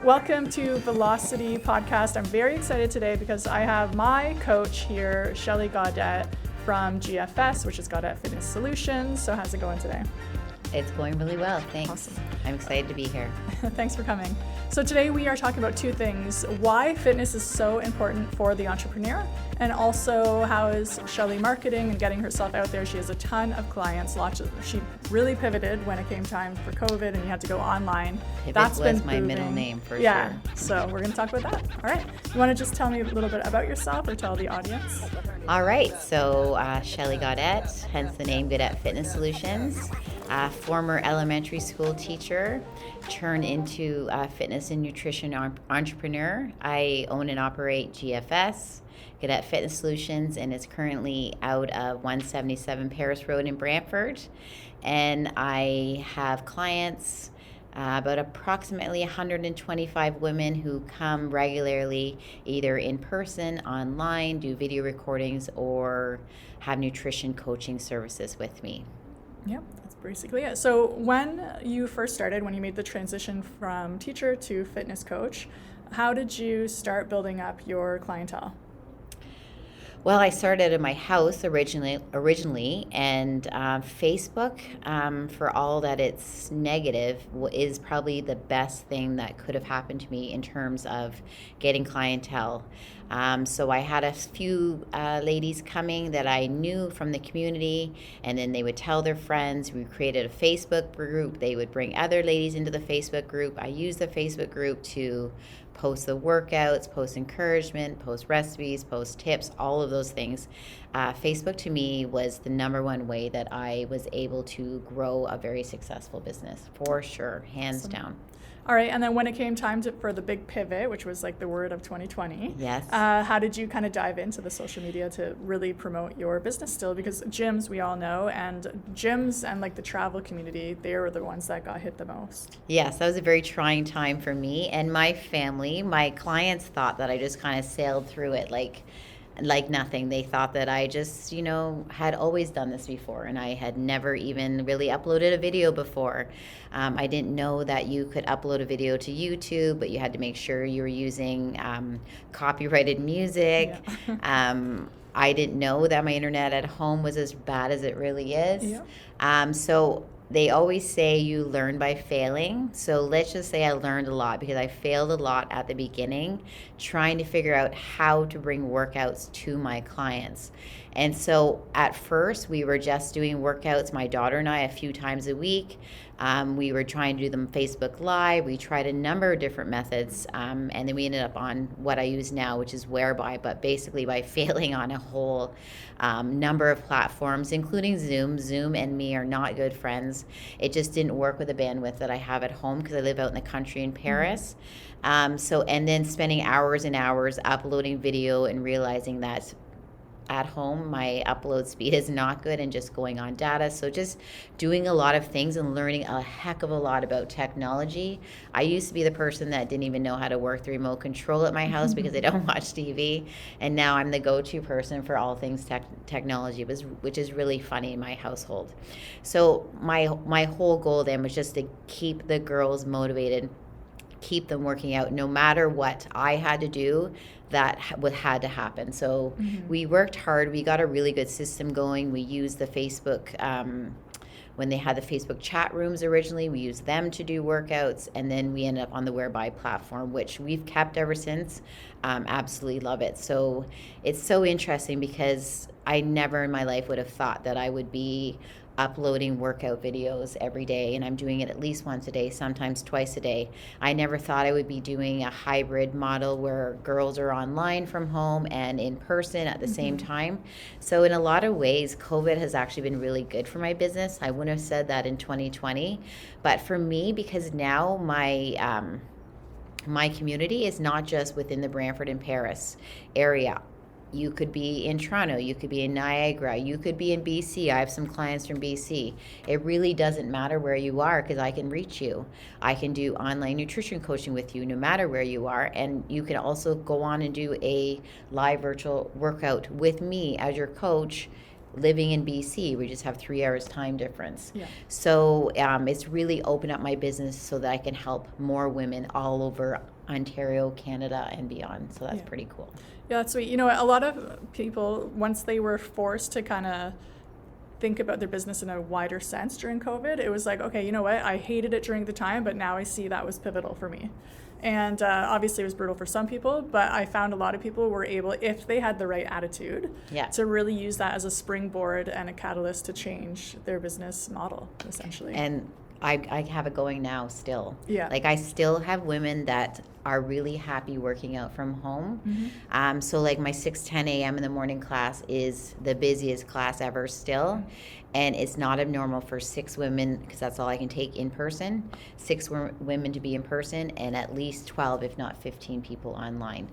Welcome to Velocity Podcast. I'm very excited today because I have my coach here, Shelley Gaudet from GFS, which is Gaudet Fitness Solutions. So how's it going today? It's going really well, thanks. Awesome. I'm excited to be here. Thanks for coming. So today we are talking about two things: why fitness is so important for the entrepreneur, and also how is Shelley marketing and getting herself out there. She has a ton of clients. She really pivoted when it came time for COVID and you had to go online. Pivot was my middle name for sure. So we're going to talk about that. All right. You want to just tell me a little bit about yourself or tell the audience? All right. So Shelley Gaudet, hence the name Gaudet Fitness Solutions. Former elementary school teacher, turned into a fitness and nutrition entrepreneur. I own and operate GFS, Gaudet Fitness Solutions, and it's currently out of 177 Paris Road in Brantford. And I have clients, about approximately 125 women who come regularly, either in person, online, do video recordings, or have nutrition coaching services with me. Yep, that's basically it. So when you first started, when you made the transition from teacher to fitness coach, how did you start building up your clientele? Well, I started in my house originally, and Facebook, for all that it's negative, is probably the best thing that could have happened to me in terms of getting clientele. So I had a few ladies coming that I knew from the community, and then they would tell their friends. We created a Facebook group. They would bring other ladies into the Facebook group. I used the Facebook group to post the workouts, post encouragement, post recipes, post tips, all of those things. Facebook to me was the number one way that I was able to grow a very successful business, for sure, hands down. All right, and then when it came time for the big pivot, which was like the word of 2020, yes. How did you kind of dive into the social media to really promote your business still? Because gyms, we all know, and gyms and like the travel community, they were the ones that got hit the most. Yes, that was a very trying time for me and my family. My clients thought that I just kind of sailed through it like nothing. They thought that I just, had always done this before, and I had never even really uploaded a video before. I didn't know that you could upload a video to YouTube, but you had to make sure you were using copyrighted music. Yeah. I didn't know that my internet at home was as bad as it really is. Yeah. So they always say you learn by failing. So let's just say I learned a lot because I failed a lot at the beginning, trying to figure out how to bring workouts to my clients. And so at first we were just doing workouts, my daughter and I, a few times a week. We were trying to do them Facebook Live. We tried a number of different methods, and then we ended up on what I use now, which is Whereby, but basically by failing on a whole number of platforms, including Zoom. Zoom and me are not good friends. It just didn't work with the bandwidth that I have at home because I live out in the country in Paris. And then spending hours and hours uploading video and realizing that at home my upload speed is not good and just going on data. So just doing a lot of things and learning a heck of a lot about technology. I used to be the person that didn't even know how to work the remote control at my house because I don't watch TV, and now I'm the go-to person for all things technology, which is really funny in my household. So my whole goal then was just to keep the girls motivated, keep them working out no matter what I had to do. That had to happen. So we worked hard. We got a really good system going. We used the Facebook, when they had the Facebook chat rooms originally, we used them to do workouts, and then we ended up on the Whereby platform, which we've kept ever since. Absolutely love it. So it's so interesting because I never in my life would have thought that I would be uploading workout videos every day, and I'm doing it at least once a day, sometimes twice a day. I never thought I would be doing a hybrid model where girls are online from home and in person at the same time. So in a lot of ways, COVID has actually been really good for my business. I wouldn't have said that in 2020, but for me, because now my community is not just within the Brantford and Paris area. You could be in Toronto, you could be in Niagara, you could be in BC. I have some clients from BC. It really doesn't matter where you are because I can reach you. I can do online nutrition coaching with you no matter where you are. And you can also go on and do a live virtual workout with me as your coach living in BC, we just have 3 hours time difference. Yeah. So it's really opened up my business so that I can help more women all over Ontario, Canada, and beyond. So that's pretty cool. Yeah, that's sweet. You know, a lot of people, once they were forced to kind of think about their business in a wider sense during COVID, it was like, okay, you know what? I hated it during the time, but now I see that was pivotal for me. And obviously it was brutal for some people, but I found a lot of people were able, if they had the right attitude, to really use that as a springboard and a catalyst to change their business model, essentially. And I have it going now still. Yeah. Like I still have women that are really happy working out from home. So like my 6:10 a.m. in the morning class is the busiest class ever still. And it's not abnormal for 6 women, because that's all I can take in person, 6 women to be in person, and at least 12, if not 15 people online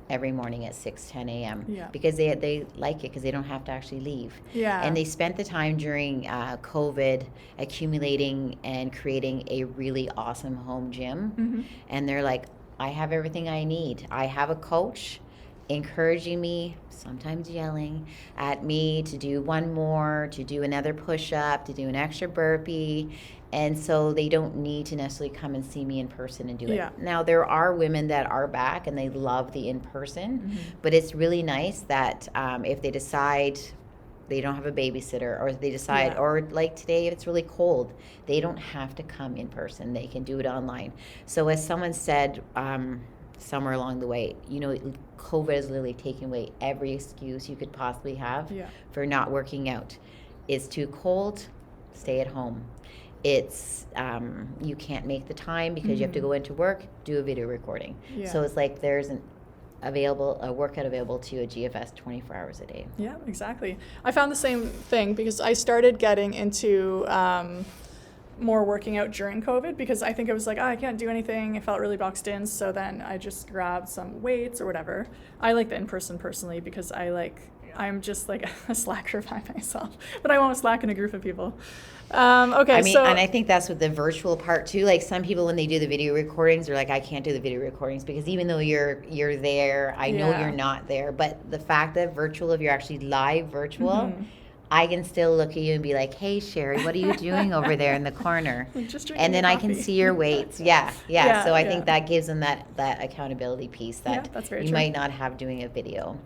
every morning at 6:10 a.m. Because they like it because they don't have to actually leave. And they spent the time during COVID accumulating and creating a really awesome home gym. And they're like, I have everything I need. I have a coach encouraging me, sometimes yelling at me to do one more, to do another push-up, to do an extra burpee. And so they don't need to necessarily come and see me in person and do it. Now, there are women that are back and they love the in-person, but it's really nice that if they decide they don't have a babysitter, or they decide, or like today, if it's really cold, they don't have to come in person. They can do it online. So as someone said, somewhere along the way, you know, COVID is literally taking away every excuse you could possibly have for not working out. It's too cold, stay at home. It's you can't make the time because you have to go into work, do a video recording. So it's like there's a workout available to you at GFS 24 hours a day. Yeah, exactly. I found the same thing because I started getting into more working out during COVID, because I think it was like, I can't do anything. I felt really boxed in. So then I just grabbed some weights or whatever. I like the in-person personally because I'm just like a slacker by myself, but I won't slack in a group of people. And I think that's with the virtual part too. Like some people, when they do the video recordings, they're like, I can't do the video recordings because even though you're there, I know you're not there. But the fact that virtual, if you're actually live virtual, I can still look at you and be like, hey, Sherry, what are you doing over there in the corner? And then I can see your weights. So I think that gives them that accountability piece that you might not have doing a video.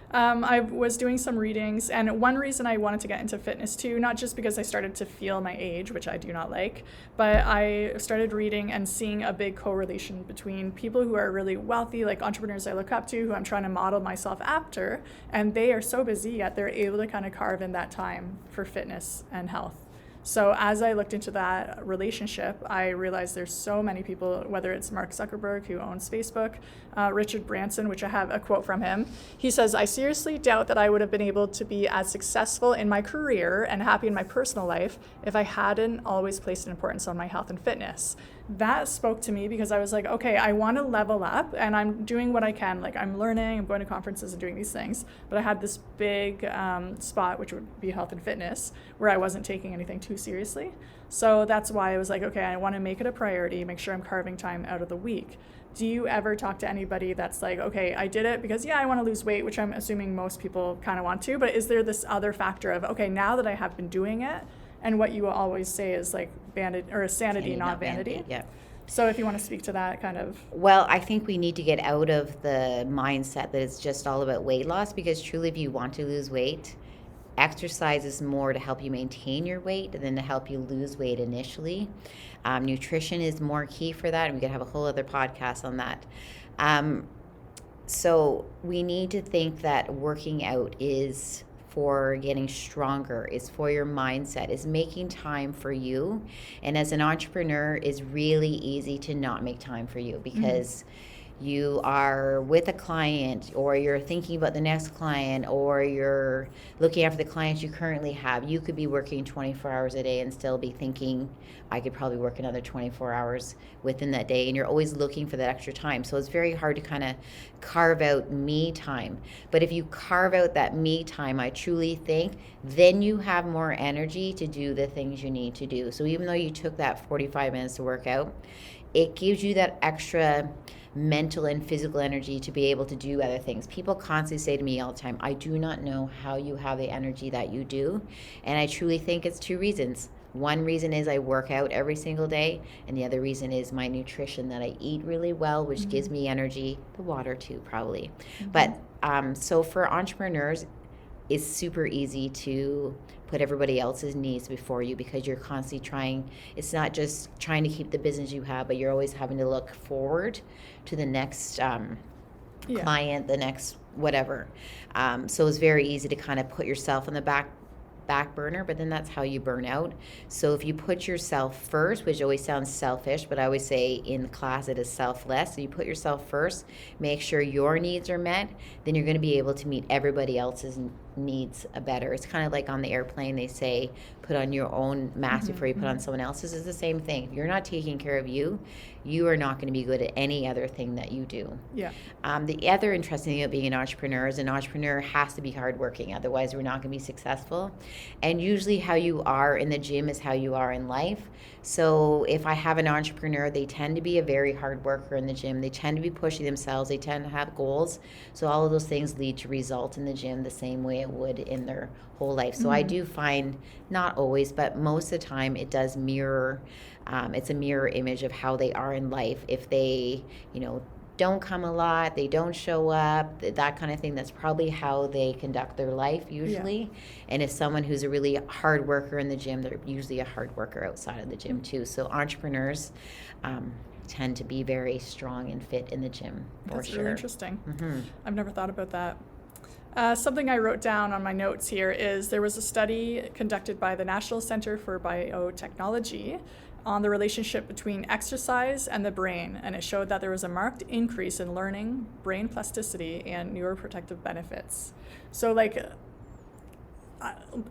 I was doing some readings, and one reason I wanted to get into fitness too, not just because I started to feel my age, which I do not like, but I started reading and seeing a big correlation between people who are really wealthy, like entrepreneurs I look up to, who I'm trying to model myself after, and they are so busy, yet they're able to kind of carve in that time for fitness and health. So as I looked into that relationship, I realized there's so many people, whether it's Mark Zuckerberg, who owns Facebook, Richard Branson, which I have a quote from him. He says, I seriously doubt that I would have been able to be as successful in my career and happy in my personal life if I hadn't always placed an importance on my health and fitness. That spoke to me because I was like, okay, I want to level up and I'm doing what I can. Like I'm learning, I'm going to conferences and doing these things. But I had this big spot, which would be health and fitness, where I wasn't taking anything too seriously. So that's why I was like, okay, I want to make it a priority, make sure I'm carving time out of the week. Do you ever talk to anybody that's like, okay, I did it because, I want to lose weight, which I'm assuming most people kind of want to, but is there this other factor of, okay, now that I have been doing it, and what you always say is like sanity, not vanity. So if you want to speak to that kind of. Well, I think we need to get out of the mindset that it's just all about weight loss, because truly if you want to lose weight, exercise is more to help you maintain your weight than to help you lose weight initially. Nutrition is more key for that, and we could have a whole other podcast on that. So we need to think that working out is for getting stronger, is for your mindset, is making time for you. And as an entrepreneur, it's really easy to not make time for you because you are with a client, or you're thinking about the next client, or you're looking after the clients you currently have. You could be working 24 hours a day and still be thinking, I could probably work another 24 hours within that day. And you're always looking for that extra time. So it's very hard to kind of carve out me time. But if you carve out that me time, I truly think then you have more energy to do the things you need to do. So even though you took that 45 minutes to work out, it gives you that extra mental and physical energy to be able to do other things. People constantly say to me all the time, I do not know how you have the energy that you do. And I truly think it's two reasons. One reason is I work out every single day, and the other reason is my nutrition, that I eat really well, which gives me energy. The water too, probably. But so for entrepreneurs, it's super easy to put everybody else's needs before you, because you're constantly trying. It's not just trying to keep the business you have, but you're always having to look forward to the next client, the next whatever. So it's very easy to kind of put yourself on the back burner, but then that's how you burn out. So if you put yourself first, which always sounds selfish, but I always say in class it is selfless. So you put yourself first, make sure your needs are met, then you're going to be able to meet everybody else's needs better. It's kind of like on the airplane, they say put on your own mask before you put on someone else's. It's the same thing. If you're not taking care of you, you are not going to be good at any other thing that you do. Yeah. The other interesting thing about being an entrepreneur is an entrepreneur has to be hardworking. Otherwise, we're not going to be successful. And usually how you are in the gym is how you are in life. So if I have an entrepreneur, they tend to be a very hard worker in the gym. They tend to be pushing themselves. They tend to have goals. So all of those things lead to results in the gym the same way it would in their whole life. So I do find, not always, but most of the time it does mirror, it's a mirror image of how they are in life. If they, don't come a lot, they don't show up, that kind of thing, that's probably how they conduct their life usually. Yeah. And if someone who's a really hard worker in the gym, they're usually a hard worker outside of the gym too. So entrepreneurs tend to be very strong and fit in the gym, for That's sure. Really interesting. I've never thought about that. Something I wrote down on my notes here is there was a study conducted by the National Center for Biotechnology on the relationship between exercise and the brain, and it showed that there was a marked increase in learning, brain plasticity, and neuroprotective benefits. So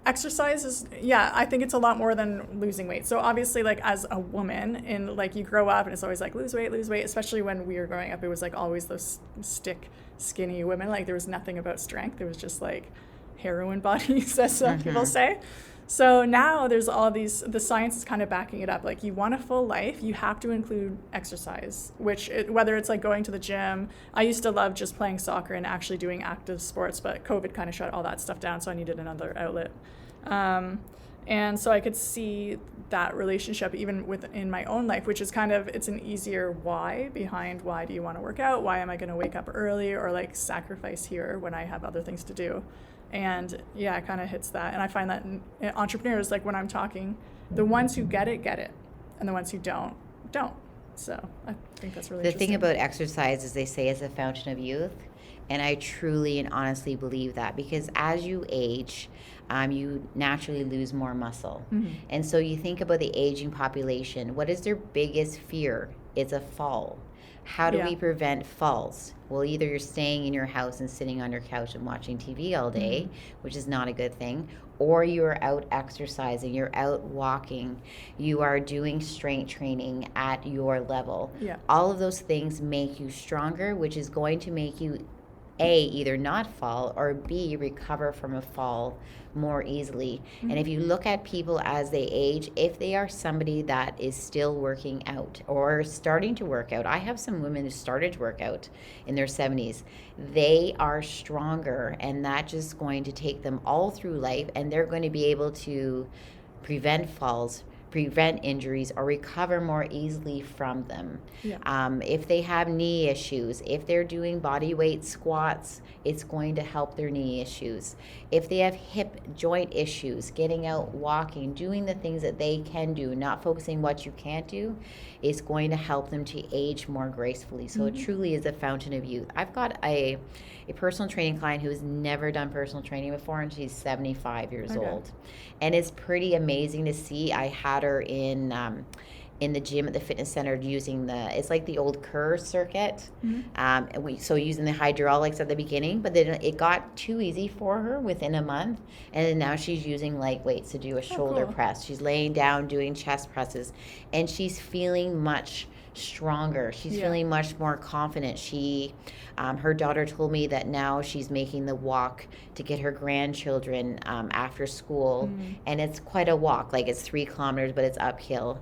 exercise is, I think it's a lot more than losing weight. So obviously, as a woman, you grow up and it's always lose weight, especially when we were growing up, it was always those stick skinny women. There was nothing about strength. It was just heroin bodies, as some people say. So now there's all these, the science is kind of backing it up. You want a full life, you have to include exercise, whether it's going to the gym. I used to love just playing soccer and actually doing active sports, but COVID kind of shut all that stuff down, so I needed another outlet. And so I could see that relationship even within my own life, which is it's an easier why behind why do you want to work out? Why am I going to wake up early or sacrifice here when I have other things to do? And it kind of hits that. And I find that entrepreneurs, when I'm talking, the ones who get it, and the ones who don't. So I think that's really interesting. The thing about exercise is they say it's a fountain of youth. And I truly and honestly believe that, because as you age, you naturally lose more muscle. And so you think about the aging population. What is their biggest fear? It's a fall. How do we prevent falls? Well, either you're staying in your house and sitting on your couch and watching TV all day, which is not a good thing, or you're out exercising, you're out walking, you are doing strength training at your level. Yeah. All of those things make you stronger, which is going to make you A, either not fall, or B, recover from a fall more easily. And if you look at people as they age, if they are somebody that is still working out or starting to work out, I have some women who started to work out in their 70s, they are stronger, and that's just going to take them all through life, and they're going to be able to prevent falls, prevent injuries, or recover more easily from them. If they have knee issues, if they're doing body weight squats, it's going to help their knee issues. If they have hip joint issues, getting out, walking, doing the things that they can do, not focusing what you can't do, is going to help them to age more gracefully. So it truly is a fountain of youth. I've got a personal training client who has never done personal training before, and she's 75 years old. And it's pretty amazing to see. I had her in the gym at the fitness center using it's like the old Kerr circuit. So using the hydraulics at the beginning, but then it got too easy for her within a month. And then now she's using light weights to do a shoulder press. She's laying down doing chest presses, and she's feeling much stronger. She's feeling much more confident. Her daughter told me that now she's making the walk to get her grandchildren after school, and it's quite a walk. It's 3 kilometers, but it's uphill.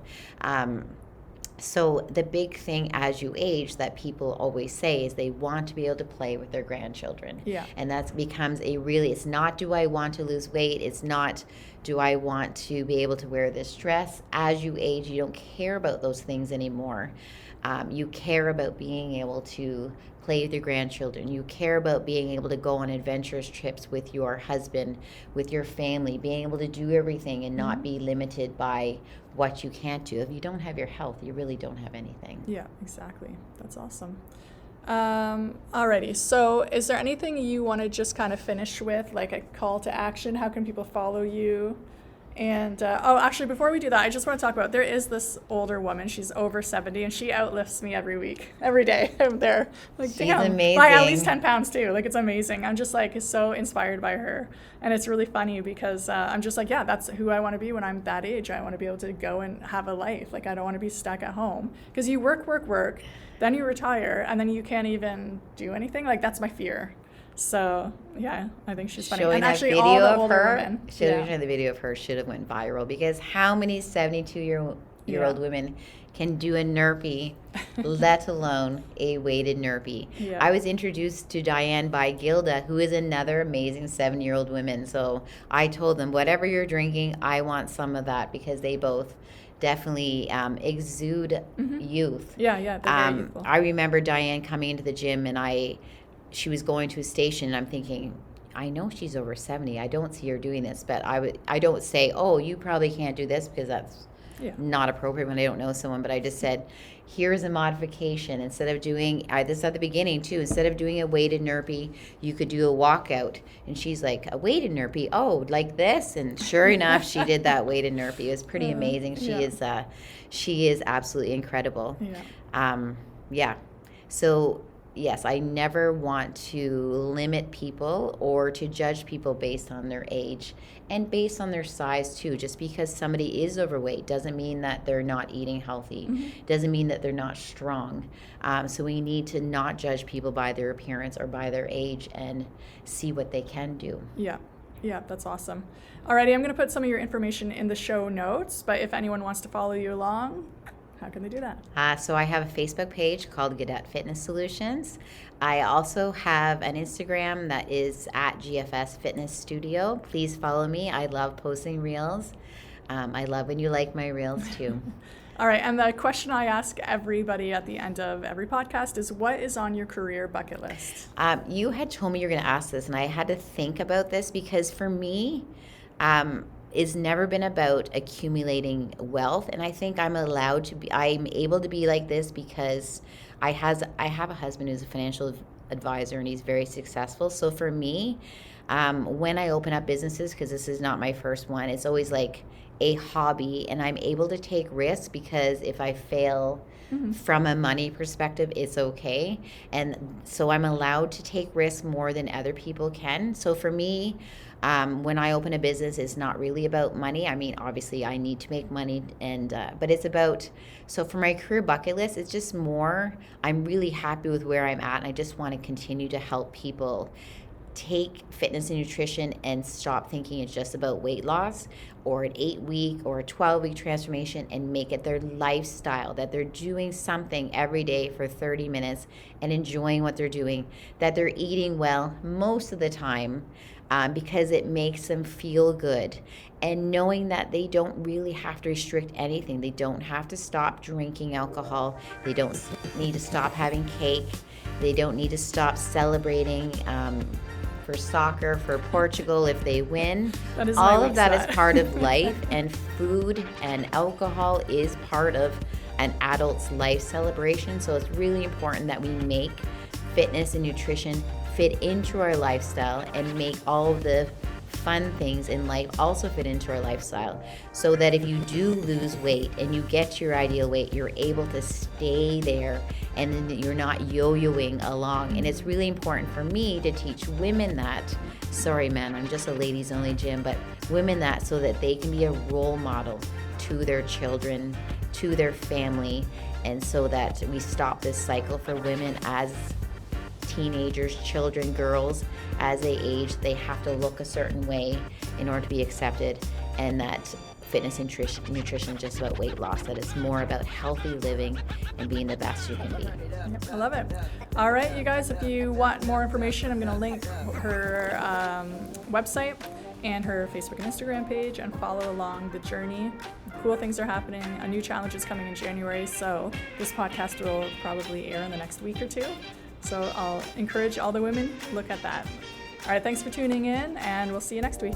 So the big thing as you age that people always say is they want to be able to play with their grandchildren. Yeah. And that becomes it's not, do I want to lose weight? It's not, do I want to be able to wear this dress? As you age, you don't care about those things anymore. You care about being able to play with your grandchildren. You care about being able to go on adventurous trips with your husband, with your family, being able to do everything and not be limited by what you can't do. If you don't have your health, you really don't have anything. Yeah, exactly. That's awesome. Alrighty, so is there anything you want to just kind of finish with, like a call to action? How can people follow you? And, actually, before we do that, I just want to talk about, there is this older woman, she's over 70, and she outlifts me every week, every day. I'm there. Like, She's damn, amazing. by at least 10 pounds too. Like, it's amazing. I'm just like so inspired by her. And it's really funny because I'm just like, yeah, that's who I want to be when I'm that age. I want to be able to go and have a life. Like, I don't want to be stuck at home. Because you work, then you retire, and then you can't even do anything. Like, that's my fear. So yeah, I think she's funny. Showing and that actually, video all the of older her, women. showing the video of her should have went viral, because how many 72-year-old women can do a NERPy, let alone a weighted NERPy? Yeah. I was introduced to Diane by Gilda, who is another amazing 7-year-old woman. So I told them, whatever you're drinking, I want some of that, because they both definitely exude youth. Yeah, they're very youthful. I remember Diane coming into the gym, and she was going to a station, and I'm thinking, I know she's over 70. I don't see her doing this, but I don't say, oh, you probably can't do this, because that's not appropriate when I don't know someone. But I just said, here's a modification. Instead of doing, this at the beginning too, instead of doing a weighted NERPy, you could do a walkout. And she's like, a weighted NERPy? Oh, like this? And sure enough, she did that weighted NERPy. It was pretty amazing. She is absolutely incredible. So yes, I never want to limit people or to judge people based on their age and based on their size too. Just because somebody is overweight doesn't mean that they're not eating healthy, doesn't mean that they're not strong. So we need to not judge people by their appearance or by their age and see what they can do. Yeah, that's awesome. Alrighty, I'm going to put some of your information in the show notes, but if anyone wants to follow you along, how can they do that? So I have a Facebook page called Gaudet Fitness Solutions. I also have an Instagram that is at GFS Fitness Studio. Please follow me. I love posting reels. I love when you like my reels too. All right, and the question I ask everybody at the end of every podcast is, what is on your career bucket list? You had told me you were going to ask this, and I had to think about this, because for me, it's never been about accumulating wealth. And I think I'm able to be like this because I have a husband who's a financial advisor, and he's very successful. So for me, when I open up businesses, because this is not my first one, it's always like a hobby, and I'm able to take risks, because if I fail from a money perspective, it's okay. And so I'm allowed to take risks more than other people can. So for me, when I open a business, it's not really about money. I mean, obviously I need to make money, but it's about, so for my career bucket list, it's just more, I'm really happy with where I'm at, and I just want to continue to help people take fitness and nutrition and stop thinking it's just about weight loss or an 8-week or a 12-week transformation, and make it their lifestyle, that they're doing something every day for 30 minutes and enjoying what they're doing, that they're eating well most of the time, because it makes them feel good, and knowing that they don't really have to restrict anything. They don't have to stop drinking alcohol. They don't need to stop having cake. They don't need to stop celebrating for soccer, for Portugal if they win. All of that is part of life, and food and alcohol is part of an adult's life celebration. So it's really important that we make fitness and nutrition fit into our lifestyle, and make all of the fun things in life also fit into our lifestyle, so that if you do lose weight and you get to your ideal weight, you're able to stay there, and then you're not yo-yoing along. And it's really important for me to teach women that, sorry man, I'm just a ladies only gym, but women that, so that they can be a role model to their children, to their family, and so that we stop this cycle for women as teenagers, children, girls, as they age, they have to look a certain way in order to be accepted, and that fitness and nutrition just about weight loss, that it's more about healthy living and being the best you can be. I love it. All right, you guys, if you want more information, I'm going to link her website and her Facebook and Instagram page, and follow along the journey. Cool things are happening. A new challenge is coming in January, so this podcast will probably air in the next week or two. So I'll encourage all the women to look at that. All right, thanks for tuning in, and we'll see you next week.